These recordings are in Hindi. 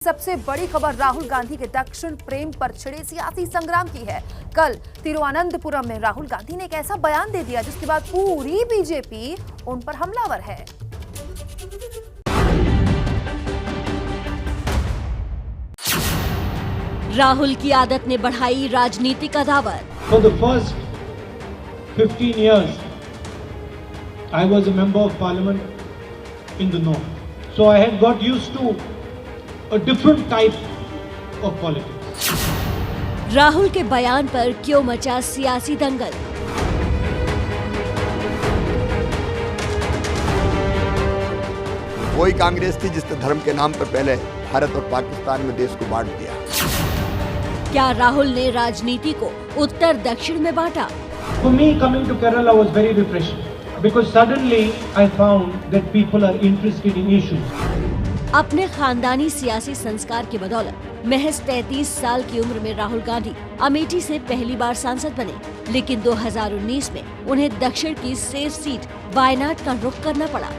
सबसे बड़ी खबर राहुल गांधी के दक्षिण प्रेम पर छिड़े सियासी संग्राम की है। कल तिरुवनंतपुरम में राहुल गांधी ने एक ऐसा बयान दे दिया जिसके बाद पूरी बीजेपी उन पर हमलावर है। राहुल की आदत ने बढ़ाई राजनीतिक अदावत। For the first 15 years, I was a member of parliament in the north. So I had got used to a different type of politics. Rahul के बयान पर क्यों मचा सियासी दंगल? वही कांग्रेस थी जिसने धर्म के नाम पर पहले भारत और पाकिस्तान में देश को बांट दिया। क्या राहुल ने राजनीति को उत्तर दक्षिण में बांटा? For me, coming to Kerala was very refreshing because suddenly I found that people are interested in issues. अपने खानदानी सियासी संस्कार की बदौलत महज 33 साल की उम्र में राहुल गांधी अमेठी से पहली बार सांसद बने, लेकिन 2019 में उन्हें दक्षिण की सेफ सीट वायनाड का रुख करना पड़ा।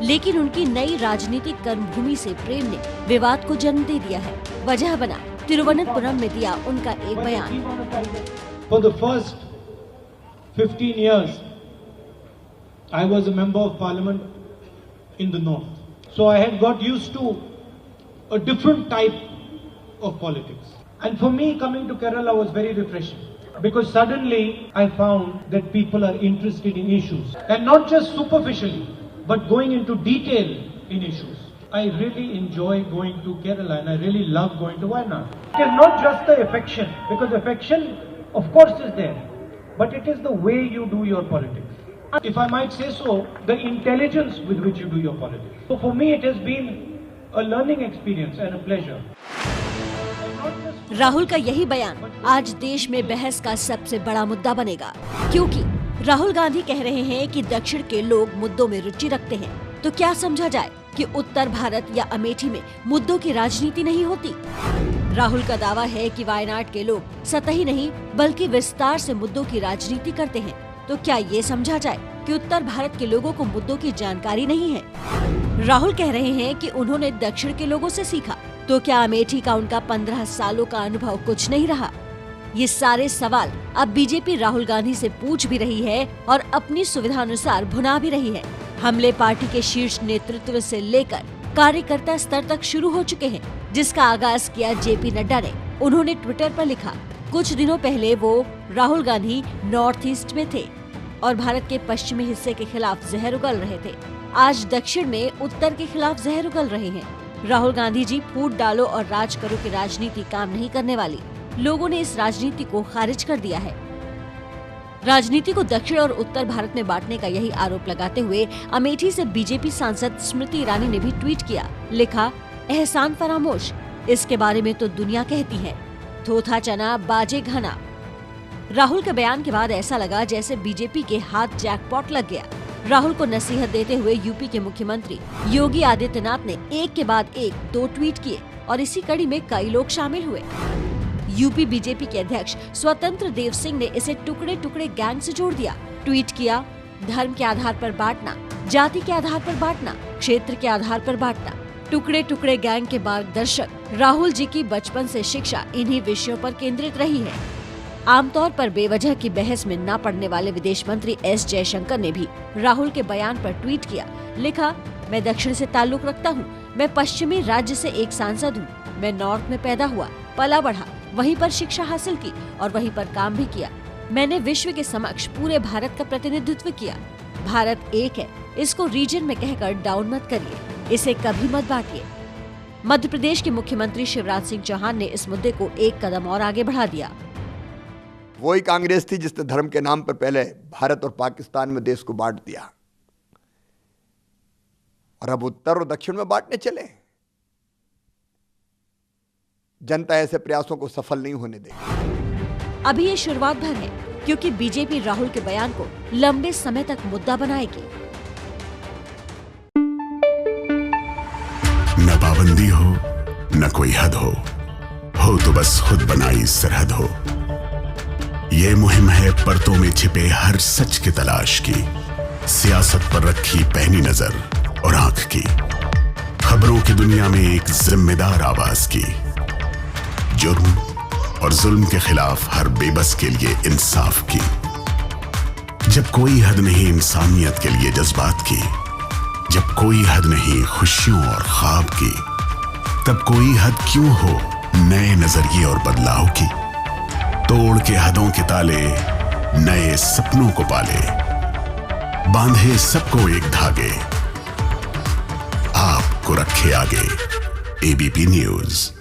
लेकिन उनकी नई राजनीतिक कर्मभूमि से प्रेम ने विवाद को जन्म दे दिया है। वजह बना तिरुवनंतपुरम में दिया उनका एक बयान। For the first 15 years, I was a member of parliament in the north. So I had got used to a different type of politics. And for me, coming to Kerala was very refreshing because suddenly I found that people are interested in issues and not just superficially, but going into detail in issues. I really enjoy going to Kerala and I really love going to Wayanad. It is not just the affection, because affection of course is there, but it is the way you do your politics. If I might say so, the intelligence with which you do your politics. So for me it has been a learning experience and a pleasure. Rahul का यही बयान आज देश में बहस का सबसे बड़ा मुद्दा बनेगा, क्योंकि राहुल गांधी कह रहे हैं कि दक्षिण के लोग मुद्दों में रुचि रखते हैं। तो क्या समझा जाए कि उत्तर भारत या अमेठी में मुद्दों की राजनीति नहीं होती? राहुल का दावा है कि वायनाड के लोग सतही नहीं बल्कि विस्तार से मुद्दों की राजनीति करते हैं। तो क्या ये समझा जाए कि उत्तर भारत के लोगों को मुद्दों की जानकारी नहीं है? राहुल कह रहे हैं कि उन्होंने दक्षिण के लोगों से सीखा। तो क्या अमेठी का उनका 15 सालों का अनुभव कुछ नहीं रहा? ये सारे सवाल अब बीजेपी राहुल गांधी से पूछ भी रही है और अपनी सुविधानुसार भुना भी रही है। हमले पार्टी के शीर्ष नेतृत्व से लेकर कार्यकर्ता स्तर तक शुरू हो चुके हैं, जिसका आगाज किया जेपी नड्डा ने। उन्होंने ट्विटर पर लिखा, कुछ दिनों पहले वो राहुल गांधी नॉर्थ ईस्ट में थे और भारत के पश्चिमी हिस्से के खिलाफ जहर उगल रहे थे। आज दक्षिण में उत्तर के खिलाफ जहर उगल रहे हैं। राहुल गांधी जी फूट डालो और राज करो की राजनीति काम नहीं करने वाली। लोगों ने इस राजनीति को खारिज कर दिया है। राजनीति को दक्षिण और उत्तर भारत में बांटने का यही आरोप लगाते हुए अमेठी से बीजेपी सांसद स्मृति ईरानी ने भी ट्वीट किया। लिखा, एहसान फरामोश, इसके बारे में तो दुनिया कहती है, थोथा चना बाजे घना। राहुल के बयान के बाद ऐसा लगा जैसे बीजेपी के हाथ जैकपॉट लग गया। राहुल को नसीहत देते हुए यूपी के मुख्यमंत्री योगी आदित्यनाथ ने एक के बाद एक 2 ट्वीट किए और इसी कड़ी में कई लोग शामिल हुए। यूपी बीजेपी के अध्यक्ष स्वतंत्र देव सिंह ने इसे टुकड़े टुकड़े गैंग से जोड़ दिया। ट्वीट किया, धर्म के आधार पर बांटना, जाति के आधार पर बांटना, क्षेत्र के आधार पर बांटना। टुकड़े टुकड़े गैंग के मार्गदर्शक राहुल जी की बचपन से शिक्षा इन्हीं विषयों पर केंद्रित रही है। आमतौर पर बेवजह की बहस में न पड़ने वाले विदेश मंत्री एस जयशंकर ने भी राहुल के बयान पर ट्वीट किया। लिखा, मैं दक्षिण से ताल्लुक रखता हूँ, मैं पश्चिमी राज्य से एक सांसद हूँ, मैं नॉर्थ में पैदा हुआ, पला बढ़ा, वहीं पर शिक्षा हासिल की और वहीं पर काम भी किया। मैंने विश्व के समक्ष पूरे भारत का प्रतिनिधित्व किया। भारत एक है, इसको रीजन में कहकर डाउन मत करिए, इसे कभी मत बांटिए। मध्य प्रदेश के मुख्यमंत्री शिवराज सिंह चौहान ने इस मुद्दे को एक कदम और आगे बढ़ा दिया। वही कांग्रेस थी जिसने धर्म के नाम पर पहले भारत और पाकिस्तान में देश को बांट दिया और अब उत्तर और दक्षिण में बांटने चले। जनता ऐसे प्रयासों को सफल नहीं होने देगी। अभी ये शुरुआत भर है, क्योंकि बीजेपी राहुल के बयान को लंबे समय तक मुद्दा बनाएगी। न पाबंदी हो न कोई हद हो तो बस खुद बनाई सरहद हो। ये मुहिम है परतों में छिपे हर सच की तलाश की, सियासत पर रखी पैनी नजर और आंख की। खबरों की दुनिया में एक जिम्मेदार आवाज की, जुर्म और जुल्म के खिलाफ हर बेबस के लिए इंसाफ की। जब कोई हद नहीं इंसानियत के लिए जज्बात की, जब कोई हद नहीं खुशियों और ख्वाब की, तब कोई हद क्यों हो नए नजरिए और बदलाव की। तोड़ के हदों के ताले नए सपनों को पाले, बांधे सबको एक धागे, आपको रखे आगे। ABP news.